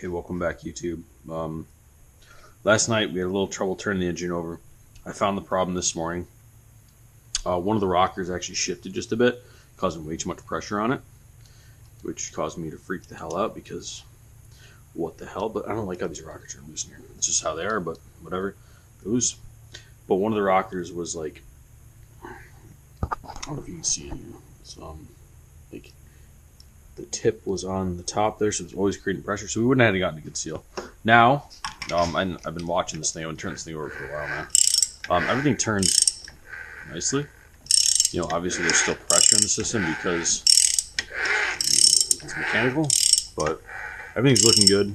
Okay, welcome back, YouTube. Last night we had a little trouble turning the engine over. I found the problem this morning. One of the rockers actually shifted just a bit, causing way too much pressure on it, which caused me to freak the hell out because what the hell? But I don't like how these rockers are loose in here. It's just how they are, but whatever. They're loose. But one of the rockers was like, I don't know if you can see it here. It's like the tip was on the top there, so it was always creating pressure, so we wouldn't have gotten a good seal. Now, I've been watching this thing. I've been turning this thing over for a while now. Everything turns nicely. You know, obviously there's still pressure in the system because it's mechanical, but everything's looking good.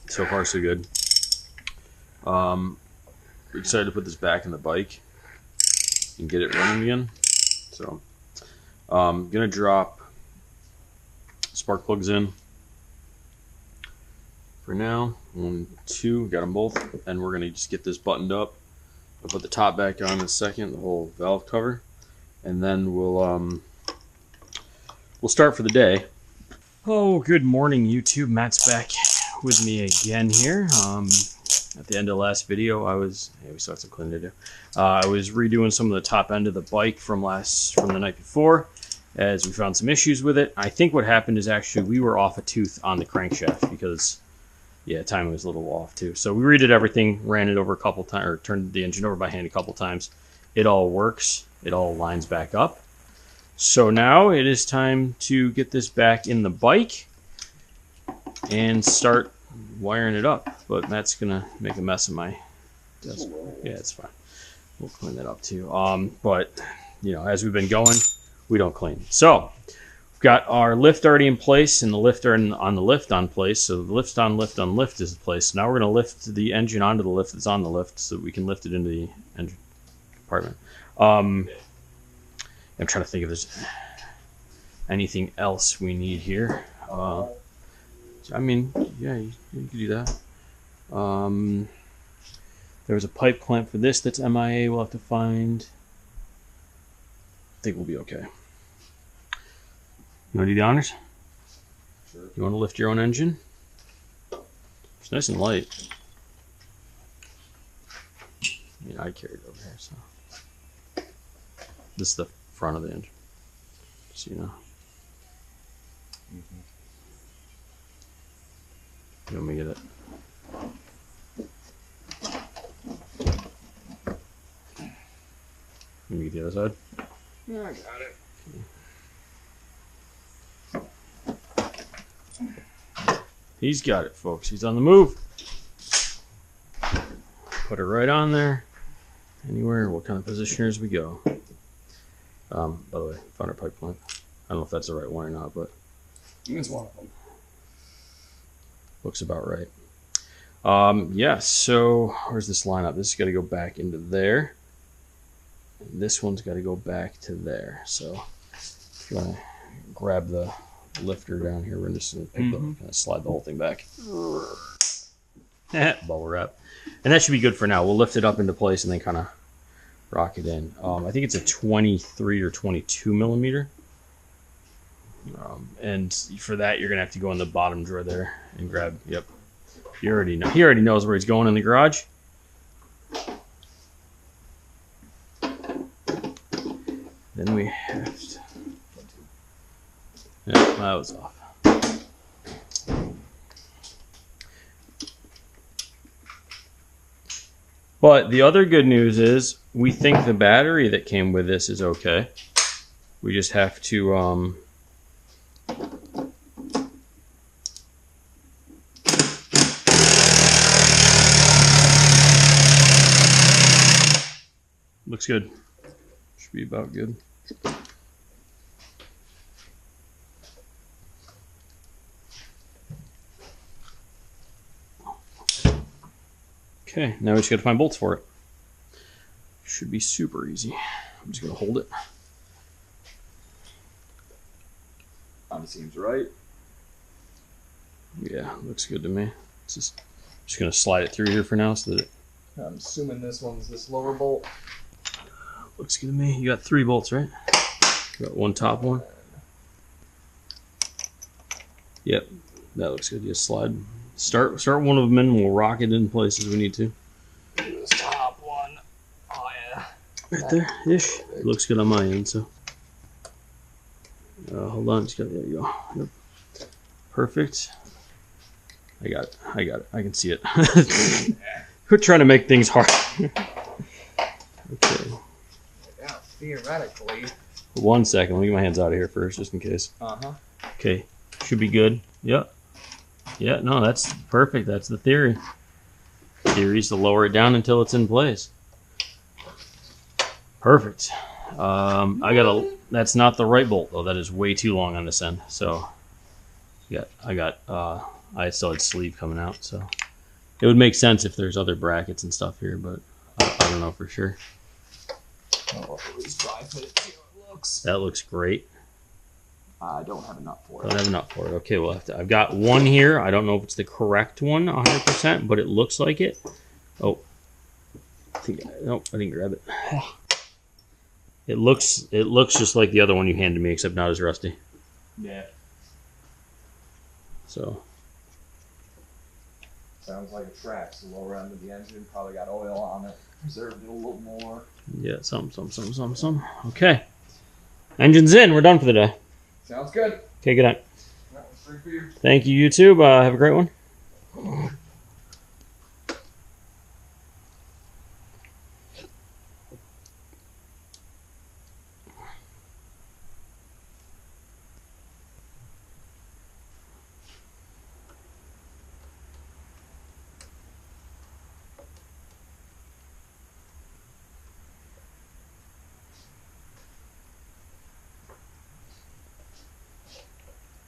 So far, so good. We're excited to put this back in the bike and get it running again. So, gonna drop spark plugs in for now. 1, 2, got them both, and we're gonna just get this buttoned up. I'll put the top back on in a second, the whole valve cover, and then we'll start for the day. Oh, good morning, YouTube. Matt's back with me again here. At the end of the last video, we still have some cleaning to do. I was redoing some of the top end of the bike from the night before, as we found some issues with it. I think what happened is actually we were off a tooth on the crankshaft because, yeah, timing was a little off too. So we redid everything, ran it over a couple times, or turned the engine over by hand a couple times. It all works. It all lines back up. So now it is time to get this back in the bike and start wiring it up. But Matt's gonna make a mess of my desk. Yeah, it's fine. We'll clean that up too. But you know, as we've been going, we don't clean. So we've got our lift already in place and the lifter on the lift on place. So the lift on lift is in place. So now we're gonna lift the engine onto the lift that's on the lift so that we can lift it into the engine compartment. I'm trying to think if there's anything else we need here. I mean, yeah, you could do that. There was a pipe clamp for this that's MIA. We'll have to find. I think we'll be okay. You want to do the honors? Sure. You want to lift your own engine? It's nice and light. I mean, I carried it over here, so. This is the front of the engine, so you know. You want me to get it? Let me get the other side. Yeah, I got it. He's got it, folks. He's on the move. Put it right on there. Anywhere, what kind of positioners we go. By the way, found our pipe clamp. I don't know if that's the right one or not, but It's one of them. Looks about right. Yeah, so where's this line up? This has got to go back into there. And this one's got to go back to there. So if you want to grab the lifter down here, we're just going to kind of slide the whole thing back. Bubble wrap. And that should be good for now. We'll lift it up into place and then kind of rock it in. I think it's a 23 or 22 millimeter. And for that, you're gonna have to go in the bottom drawer there and grab. Yep, you already know. He already knows where he's going in the garage. Then we have to. Yeah, that was off. But the other good news is we think the battery that came with this is okay. We just have to looks good. Should be about good. Okay, now we just got to find bolts for it. Should be super easy. I'm just going to hold it. Probably seems right. Yeah, looks good to me. It's just going to slide it through here for now so that it... I'm assuming this one's this lower bolt. Looks good to me. You got 3 bolts, right? You got one top one. Yep. That looks good. Just slide. Start one of them in, and we'll rock it in place as we need to. This top one. Oh yeah. Right there, ish. It looks good on my end, so. Hold on, there you go. Yep. Perfect. I got it. I can see it. We're trying to make things hard. Okay. Yeah, theoretically. 1 second. Let me get my hands out of here first, just in case. Okay. Should be good. Yep. Yeah, no, that's perfect. That's the theory. Theory is to lower it down until it's in place. Perfect. That's not the right bolt though. That is way too long on this end. So, I still had sleeve coming out. So, it would make sense if there's other brackets and stuff here, but I don't know for sure. Oh, let's dry fit it, see how it looks. That looks great. I don't have a nut for it. Don't have a nut for it. Okay, well, I've got one here. I don't know if it's the correct one 100%, but it looks like it. Oh, nope, I didn't grab it. It looks just like the other one you handed me, except not as rusty. Yeah. So. Sounds like a track. So lower end of the engine probably got oil on it. Preserved it a little more. Yeah, some. Okay. Engine's in. We're done for the day. Sounds good. Okay, good night. That was free for you. Thank you, YouTube. Have a great one.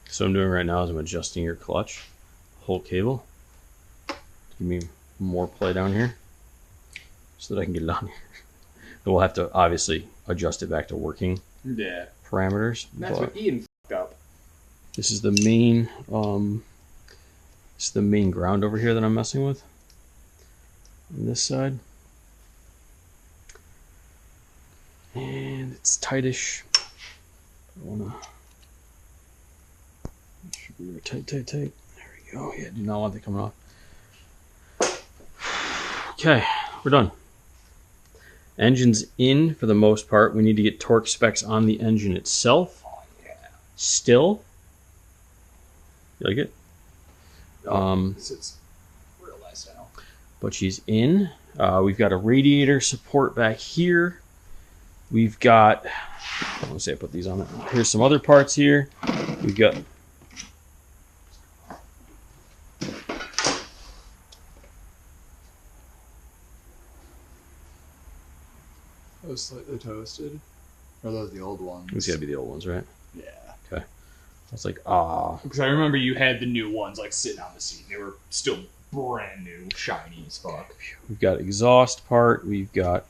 So what I'm doing right now is I'm adjusting your clutch, whole cable, to give me more play down here, so that I can get it on here. Then we'll have to obviously adjust it back to working parameters. That's what Ian f***ed up. This is the main, ground over here that I'm messing with. On this side, and it's tightish. I wanna. Should be tight. There we go. Yeah, do not want that coming off. Okay, we're done. Engine's in for the most part. We need to get torque specs on the engine itself. Oh, yeah. Still. You like it? This is real nice now. But she's in. We've got a radiator support back here. We've got, I want to say I put these on it. Here's some other parts here. We've got Those slightly toasted. Or are those the old ones? these gotta be the old ones, right? Yeah. Okay. I was like, ah. Because I remember you had the new ones like sitting on the seat. They were still brand new, shiny as fuck. We've got exhaust part. We've got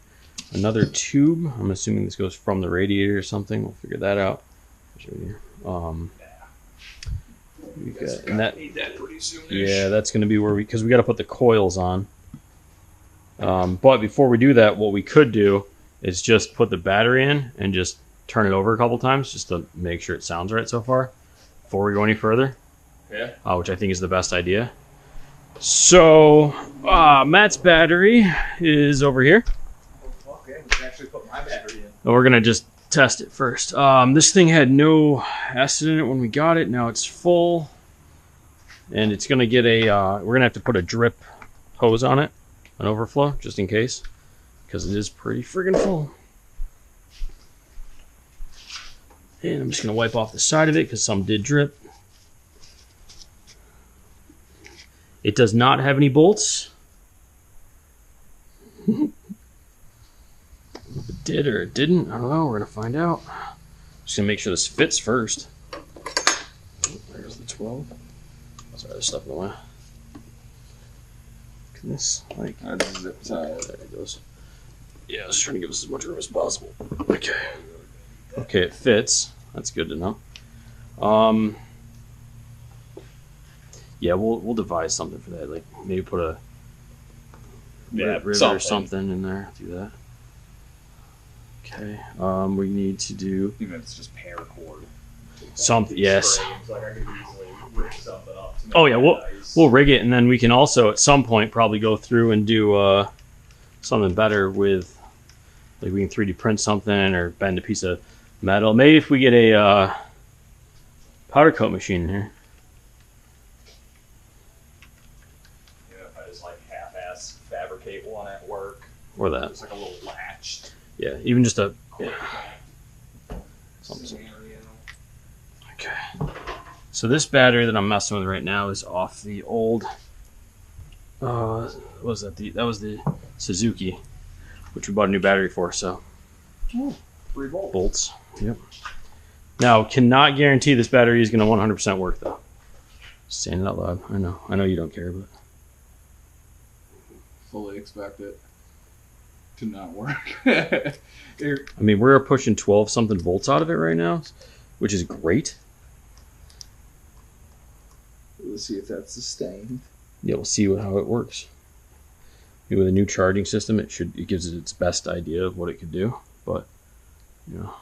another tube. I'm assuming this goes from the radiator or something. We'll figure that out. We've got, and that, need that pretty soon. yeah, that's going to be where because we got to put the coils on. But before we do that, what we could do is just put the battery in and just turn it over a couple times just to make sure it sounds right so far before we go any further. Yeah. Which I think is the best idea. So, Matt's battery is over here. Oh, okay, we can actually put my battery in. And we're going to just test it first. This thing had no acid in it when we got it. Now it's full. And it's going to get a, we're going to have to put a drip hose on it, an overflow, just in case. Because it is pretty friggin' full. And I'm just going to wipe off the side of it because some did drip. It does not have any bolts. If it did or it didn't, I don't know. We're going to find out. Just going to make sure this fits first. There's the 12. Sorry, there's stuff in the way. Can this, like... Zip tie. There it goes. Yeah, I was trying to give us as much room as possible. Okay. Okay, it fits. That's good to know. Yeah, we'll devise something for that. Like maybe put a rivet or something in there. Do that. Okay. We need to do. Even if it's just paracord. Something, yes. Like I could easily rig something up to make Oh yeah, nice. we'll rig it, and then we can also at some point probably go through and do something better with, like we can 3D print something or bend a piece of metal. Maybe if we get a powder coat machine in here. You know, if I just like half-ass fabricate one at work, Or that. just like a little latched. Yeah, even just a. Yeah. Scenario. Okay. So this battery that I'm messing with right now is off the old. What was that? That was the Suzuki, which we bought a new battery for. So. 3 volts. Bolts. Yep. Now, cannot guarantee this battery is going to 100% work though. Just saying it out loud. I know you don't care, but. Fully expect it to not work. I mean, we're pushing 12 something volts out of it right now, which is great. Let's see if that's sustained. Yeah, we'll see how it works. Maybe with a new charging system, it gives it its best idea of what it could do. But you know,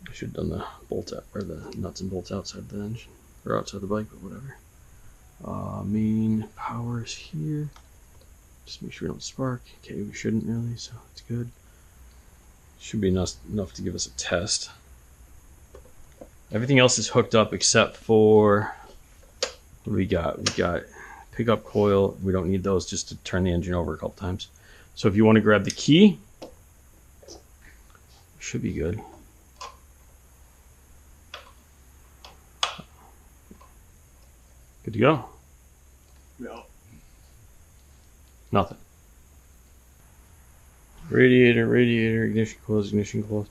I should have done the bolt out or the nuts and bolts outside the engine or outside the bike, but whatever. Main power is here. Just make sure we don't spark. Okay, we shouldn't really, so it's good. Should be enough to give us a test. Everything else is hooked up except for what do we got? We got pickup coil. We don't need those, just to turn the engine over a couple times. So if you want to grab the key, should be good. Good to go. Yep. Nothing. Radiator, ignition close.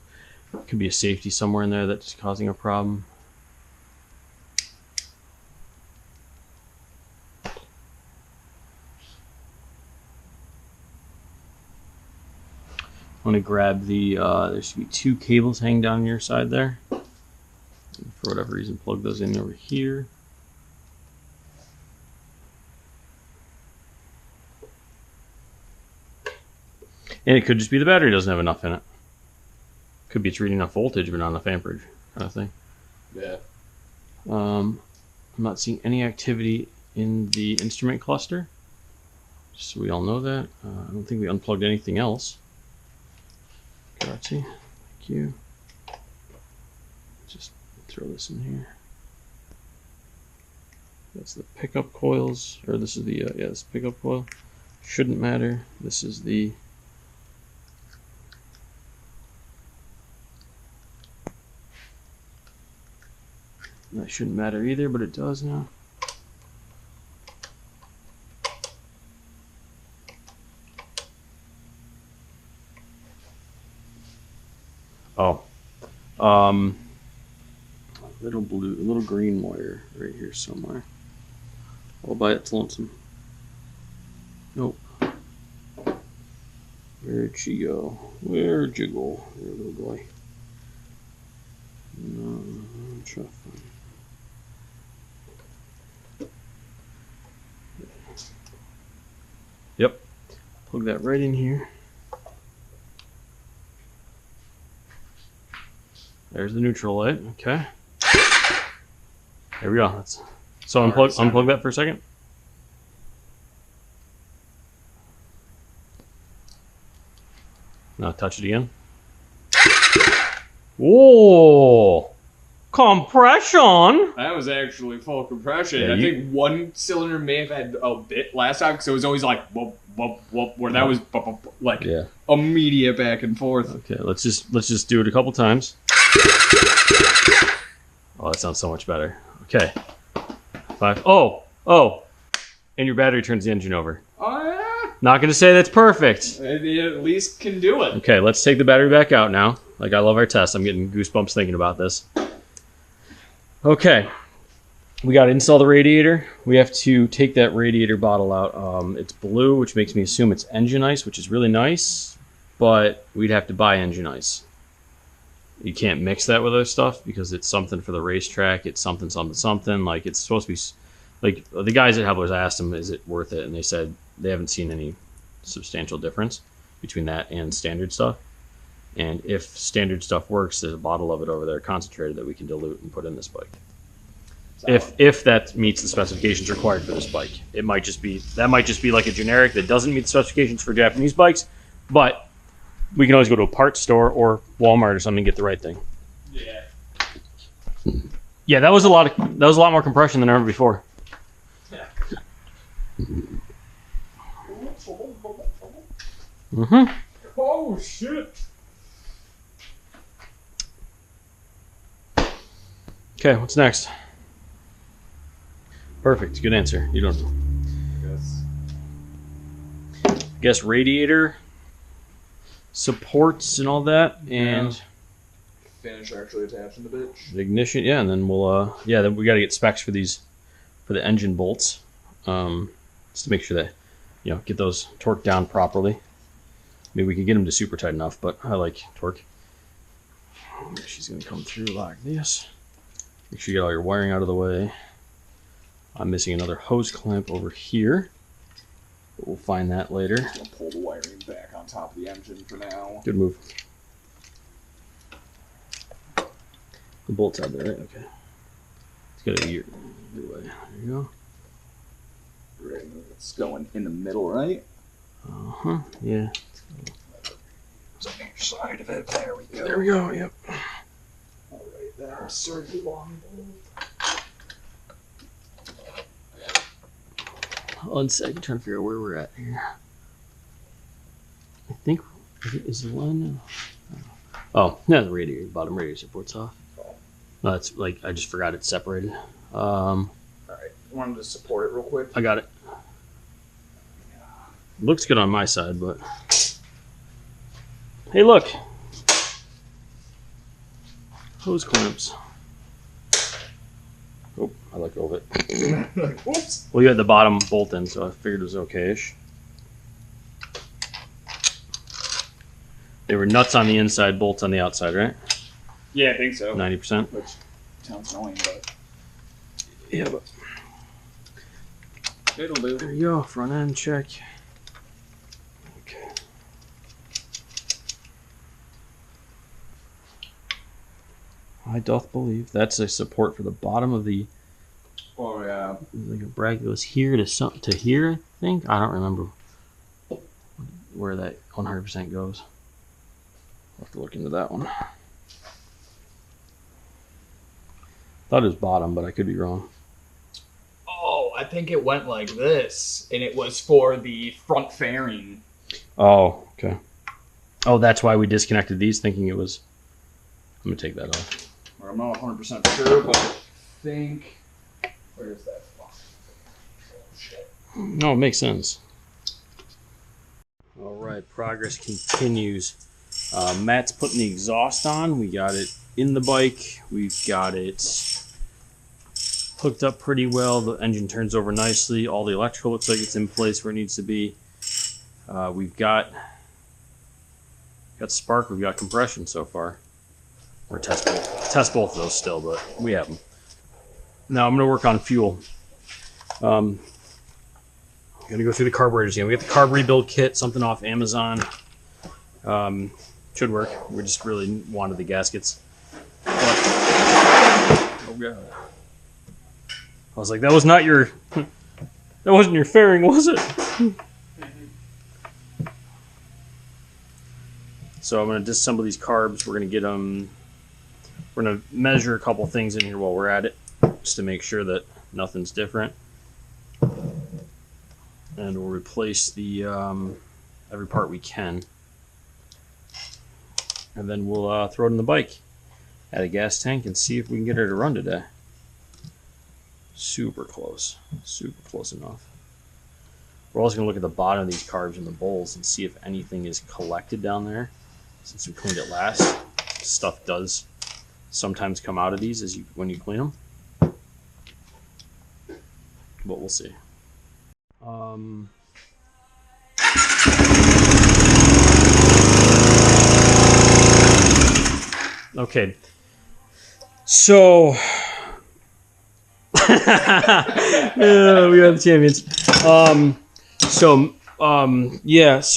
Could be a safety somewhere in there that's causing a problem. I want to grab the, there should be 2 cables hanging down your side there. And for whatever reason, plug those in over here. And it could just be the battery doesn't have enough in it. Could be it's reading enough voltage but not enough amperage kind of thing. Yeah. I'm not seeing any activity in the instrument cluster. Just so we all know that. I don't think we unplugged anything else. Grazie. Thank you. Just throw this in here. That's the pickup coils, or this is the, yeah, this pickup coil. Shouldn't matter. This is the that shouldn't matter either, but it does now. Oh, little green wire right here somewhere. All by its lonesome. Nope. Where'd she go? Where'd you go, there, little boy? No, try to find. Yep. Plug that right in here. There's the neutral light. Okay. There we go. So unplug that for a second. Now touch it again. Whoa! Compression! That was actually full compression. Yeah, I think one cylinder may have had a bit last time because it was always like whoop, whoop, whoop, where that was like immediate back and forth. Okay, let's just do it a couple times. Oh, that sounds so much better. Okay. 5. Oh! And your battery turns the engine over. Oh yeah. Not gonna say that's perfect. It at least can do it. Okay, let's take the battery back out now. Like, I love our test. I'm getting goosebumps thinking about this. Okay. We got to install the radiator. We have to take that radiator bottle out. It's blue, which makes me assume it's engine ice, which is really nice, but we'd have to buy engine ice. You can't mix that with other stuff because it's something for the racetrack. It's something. Like, it's supposed to be... Like, the guys at Hebler's, I asked them, is it worth it? And they said they haven't seen any substantial difference between that and standard stuff. And if standard stuff works, there's a bottle of it over there, concentrated, that we can dilute and put in this bike. If that meets the specifications required for this bike. It might just be like a generic that doesn't meet the specifications for Japanese bikes, but we can always go to a parts store or Walmart or something and get the right thing. Yeah. Yeah, that was a lot more compression than ever before. Yeah. Mm-hmm. Oh shit. Okay, what's next? Perfect. Good answer. You don't know. Guess radiator supports and all that, and finish actually attaching the bitch. the ignition. Yeah, and then we'll then we got to get specs for the engine bolts, just to make sure that get those torqued down properly. Maybe we can get them to super tight enough, but I like torque. She's gonna come through like this. Make sure you get all your wiring out of the way. I'm missing another hose clamp over here. But we'll find that later. I'll pull the wiring back on top of the engine for now. Good move. The bolt's out there, right? Okay. It's got a your way. There you go. Right, it's going in the middle, right? Uh-huh. Yeah. It's on each side of it. There we go. There we go, yep. Alright, that absurdly long bolt. 1 second, trying to figure out where we're at here. I think is the one. Oh, yeah, the radiator, bottom radiator support's off. No, it's like I just forgot it's separated. Alright, wanted to support it real quick. I got it. Looks good on my side, but hey, look, hose clamps. Oh, I let go of it. Whoops. Well, you had the bottom bolt in, so I figured it was okay-ish. They were nuts on the inside, bolts on the outside, right? Yeah, I think so. 90%. Which sounds annoying, but Yeah, but it'll do. there you go. Front end check. Okay. I doth believe that's a support for the bottom of the. Oh yeah. Like a bracket goes here to here. I think I don't remember where that 100% goes. I'll have to look into that one. Thought it was bottom, but I could be wrong. Oh, I think it went like this, and it was for the front fairing. Oh, okay. Oh, that's why we disconnected these, thinking it was. I'm gonna take that off. Or I'm not 100% sure, but I think. Where's that? Oh, shit. No, it makes sense. All right, progress continues. Matt's putting the exhaust on. We got it in the bike. We've got it hooked up pretty well. The engine turns over nicely. All the electrical looks like it's in place where it needs to be. We've got spark. We've got compression so far. We're test both of those still, but we have them. Now I'm going to work on fuel. I'm going to go through the carburetors again. We got the carb rebuild kit, something off Amazon. Should work. We just really wanted the gaskets. But, oh god! I was like, that was not your. That wasn't your fairing, was it? So I'm going to disassemble these carbs. We're going to get them. We're going to measure a couple things in here while we're at it, just to make sure that nothing's different. And we'll replace the every part we can. And then we'll throw it in the bike, add a gas tank, and see if we can get her to run today. Super close enough. We're also going to look at the bottom of these carbs and the bowls and see if anything is collected down there. Since we cleaned it last, stuff does sometimes come out of these when you clean them. But we'll see. Okay. So yeah, we are the champions. So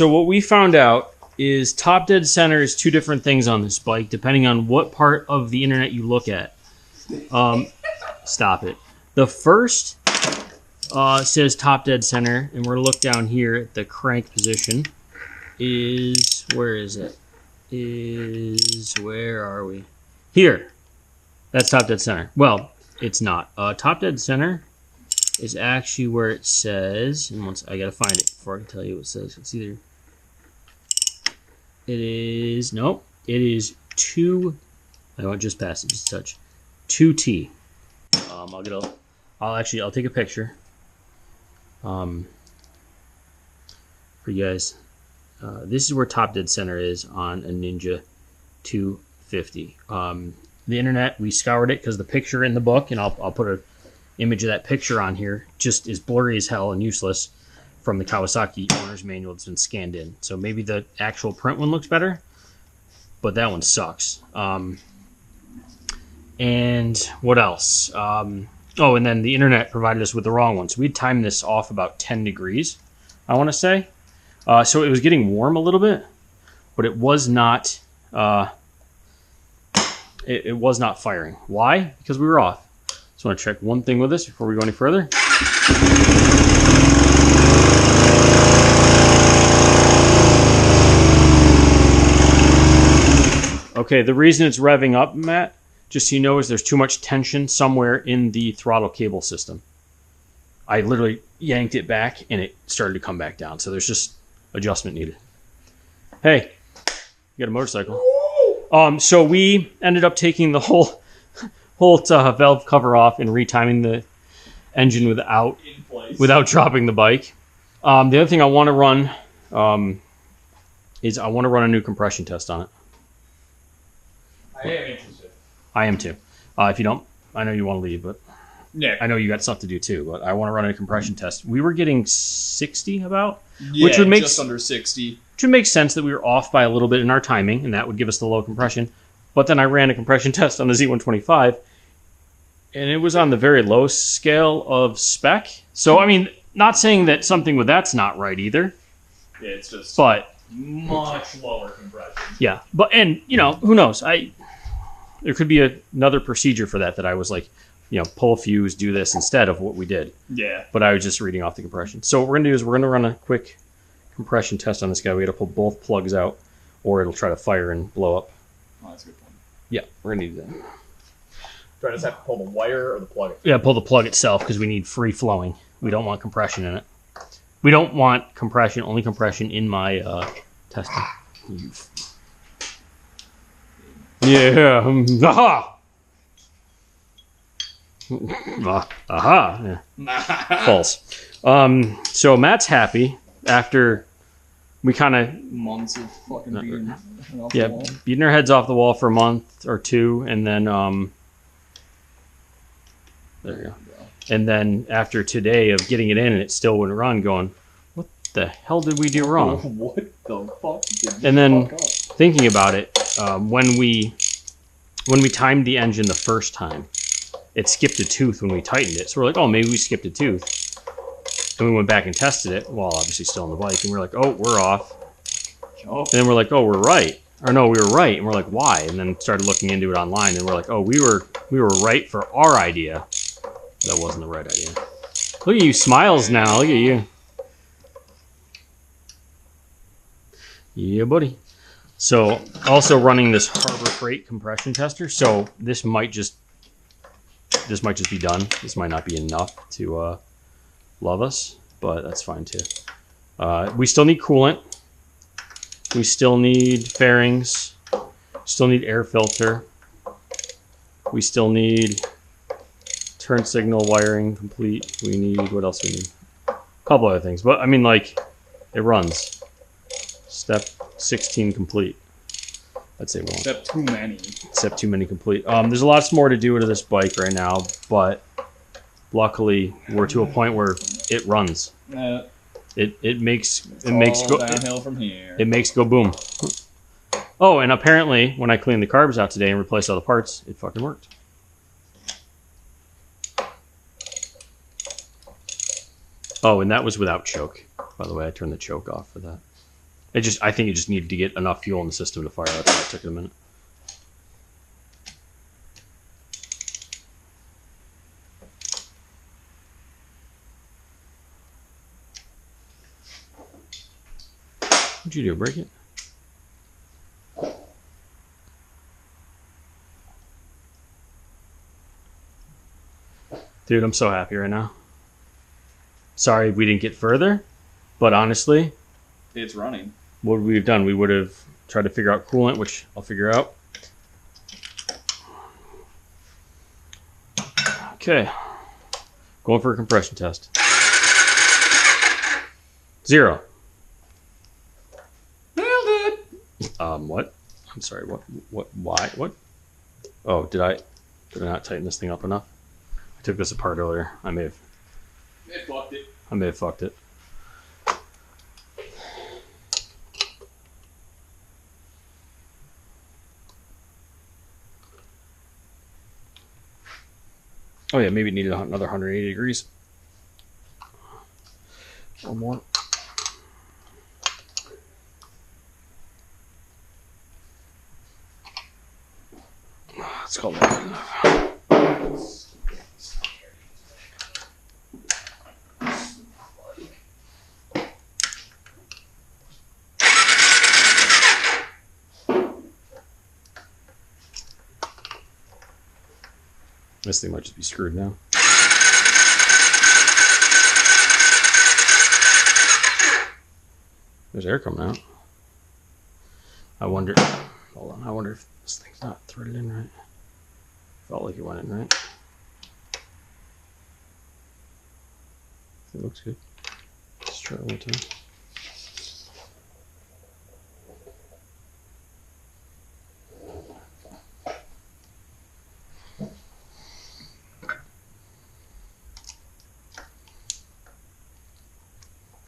what we found out is top dead center is two different things on this bike, depending on what part of the internet you look at. Stop it. The first says top dead center, and we're going to look down here at the crank position. Where is it? Where are we? Here. That's top dead center. Well, it's not. Top dead center is actually where it says, and once I got to find it before I can tell you what it says. It's either, it is 2, I went just past it, just a touch. 2T. I'll take a picture for you guys. This is where top dead center is on a Ninja 250. The internet, we scoured it because the picture in the book, and I'll put an image of that picture on here, just is blurry as hell and useless from the Kawasaki owner's manual that's been scanned in. So maybe the actual print one looks better, but that one sucks. And what else? And then the internet provided us with the wrong one. So we timed this off about 10 degrees, I want to say. So it was getting warm a little bit, but it was not it was not firing. Why? Because we were off. Just want to check one thing with this before we go any further. Okay, the reason it's revving up, Matt, just so you know, is there's too much tension somewhere in the throttle cable system. I literally yanked it back and it started to come back down. So there's just adjustment needed. Hey, you got a motorcycle. So we ended up taking the whole valve cover off and retiming the engine without dropping the bike. The other thing I want to run is I want to run a new compression test on it. I am interested. I am too. If you don't, I know you want to leave, but yeah, I know you got stuff to do too. But I want to run a compression test. We were getting 60 about, yeah, which would make just under 60. Which would make sense that we were off by a little bit in our timing, and that would give us the low compression. But then I ran a compression test on the Z125, and it was on the very low scale of spec. So, I mean, not saying that something with that's not right either. Yeah, it's just but much lower compression. Yeah, and who knows? There could be another procedure for that I was like, pull a fuse, do this instead of what we did. Yeah. But I was just reading off the compression. So what we're going to do is we're going to run a quick compression test on this guy. We got to pull both plugs out, or it'll try to fire and blow up. Oh, that's a good point. Yeah, we're going to do that. Do I just have to pull the wire or the plug? Yeah, pull the plug itself because we need free flowing. We don't want compression in it. We don't want compression, only compression in my testing. Yeah. Aha! Aha. Yeah. False. So Matt's happy after we kind of months of fucking beating off the wall. Beating our heads off the wall for a month or two, and then there you go. And then after today of getting it in and it still wouldn't run, going, what the hell did we do wrong? What the fuck did we And then fuck up? Thinking about it, when we timed the engine the first time, it skipped a tooth when we tightened it. So we're like, oh, maybe we skipped a tooth. And we went back and tested it, while obviously still on the bike, and we're like, oh, we're off. And then we're like, oh, we're right. Or no, we were right. And we're like, why? And then started looking into it online, and we're like, oh, we were right for our idea. That wasn't the right idea. Look at you, smiles now. Look at you. Yeah, buddy. So, also running this Harbor Freight compression tester. So this might just be done. This might not be enough to love us, but that's fine too. We still need coolant. We still need fairings. Still need air filter. We still need turn signal wiring complete. We need, what else we need? A couple other things, but I mean, like, it runs. Step 16 complete. I'd say one. Step too many. Step too many complete. There's a lot more to do to this bike right now, but luckily we're to a point where it runs. It makes go downhill from here. It makes go boom. Oh, and apparently when I cleaned the carbs out today and replaced all the parts, it fucking worked. Oh, and that was without choke. By the way, I turned the choke off for that. I think it just needed to get enough fuel in the system to fire. That's why it took it a minute. What'd you do? Break it? Dude, I'm so happy right now. Sorry we didn't get further, but honestly, It's running. what would we have done? We would have tried to figure out coolant, which I'll figure out. Okay. Going for a compression test. 0. Nailed it. What? I'm sorry, why? What? Oh, did I not tighten this thing up enough? I took this apart earlier. I may have It fucked it. fucked it. Oh yeah, maybe it needed another 180 degrees. Or more. It's called This thing might just be screwed now. There's air coming out. I wonder. Hold on. I wonder if this thing's not threaded in right. Felt like it went in right. It looks good. Let's try it one more time.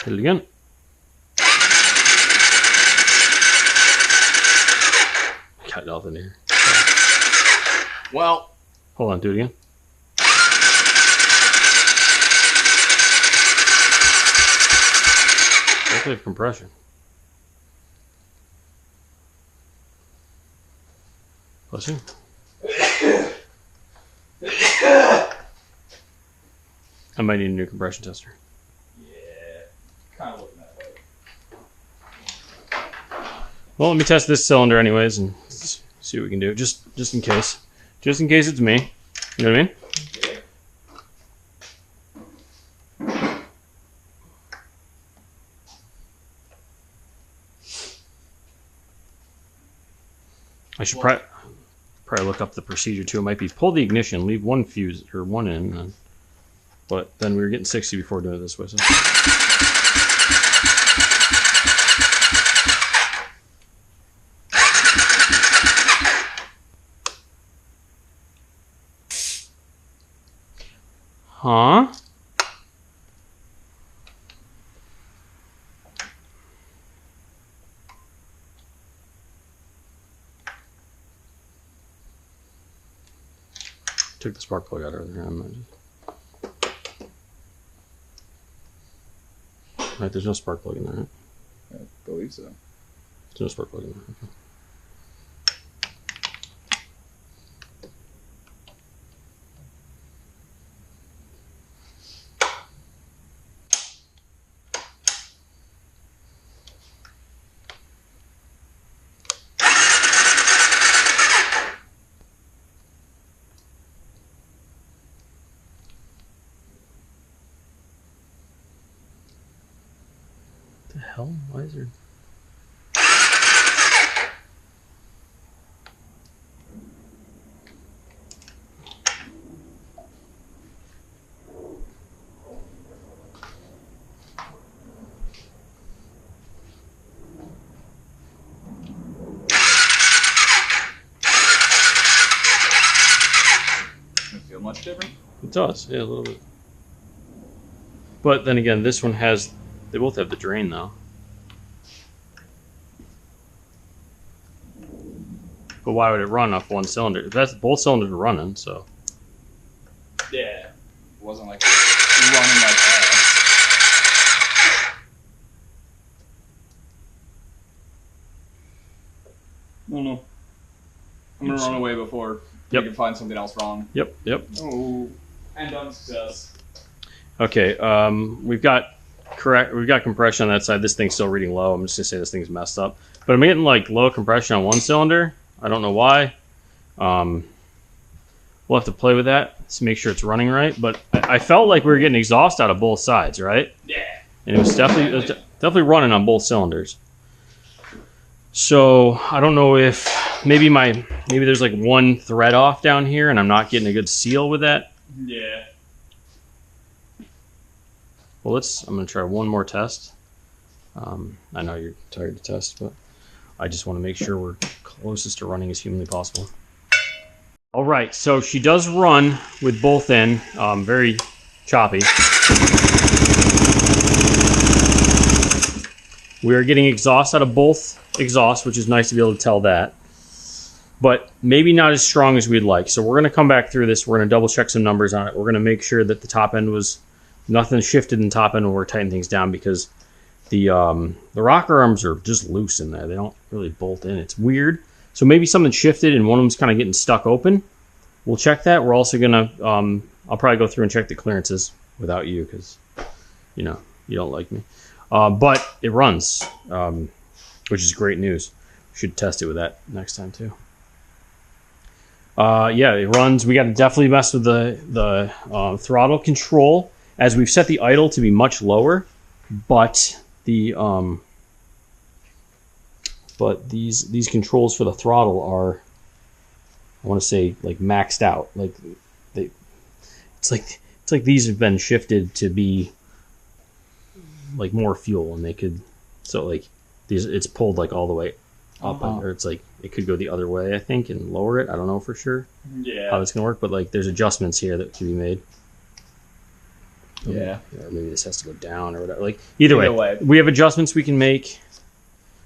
Hit it again. Got nothing here. Well, Hold on, do it again. Hopefully have compression. Bless you. I might need a new compression tester. kind of looking that way. Well, let me test this cylinder anyways and see what we can do. Just in case. Just in case it's me. You know what I mean? I should probably look up the procedure too. It might be pull the ignition, leave one fuse or one in, but then we were getting 60 before doing it this way. So. Huh? Took the spark plug out earlier. Right, there's no spark plug in there, right? I believe so. There's no spark plug in there. Okay. The hell? Why is there? Does it feel much different? It does, yeah, a little bit. But then again, this one has. They both have the drain though. But why would it run off one cylinder? That's both cylinders are running, so. Yeah. It wasn't like running like that. don't know. I'm gonna run away before we can find something else wrong. Yep. Oh, and done success. Okay. We've got compression on that side. This thing's still reading low. I'm just gonna say this thing's messed up. But I'm getting like low compression on one cylinder. I don't know why. We'll have to play with that to make sure it's running right. But I felt like we were getting exhaust out of both sides, right? Yeah. And it was definitely running on both cylinders. So I don't know if maybe there's like one thread off down here, and I'm not getting a good seal with that. Yeah. Well, I'm gonna try one more test. I know you're tired to test, but I just want to make sure we're closest to running as humanly possible. All right, so she does run with both in, very choppy. We are getting exhaust out of both exhausts, which is nice to be able to tell that. But maybe not as strong as we'd like. So we're going to come back through this. We're going to double check some numbers on it. We're going to make sure that the top end was nothing shifted in the top end when we're tightening things down, because the rocker arms are just loose in there. They don't really bolt in. It's weird. So maybe something shifted and one of them's kind of getting stuck open. We'll check that. We're also going to, I'll probably go through and check the clearances without you because, you know, you don't like me. But it runs, which is great news. Should test it with that next time too. Yeah, it runs. We got to definitely mess with the throttle control, as we've set the idle to be much lower, but these controls for the throttle are, I want to say, like maxed out. Like it's like these have been shifted to be like more fuel, and they could, so like these, it's pulled like all the way up, or it's like it could go the other way, I think, and lower it. I don't know for sure how it's gonna work, but like there's adjustments here that can be made. Yeah. Or maybe this has to go down or whatever. Like either way, we have adjustments we can make.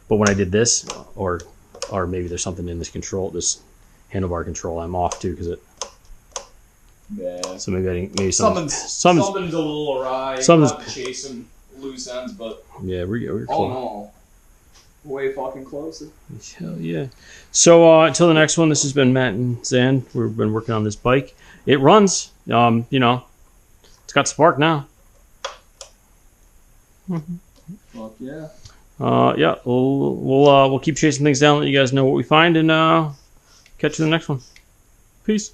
But when I did this, or maybe there's something in this control, this handlebar control, I'm off too because it. Yeah. So maybe something's a little awry. Something's chasing loose ends, but yeah, we're close. All in all, way fucking close. Hell yeah. So until the next one, this has been Matt and Zan. We've been working on this bike. It runs. You know, it's got spark now. Fuck yeah. Yeah, we'll keep chasing things down, let you guys know what we find, and catch you in the next one. Peace.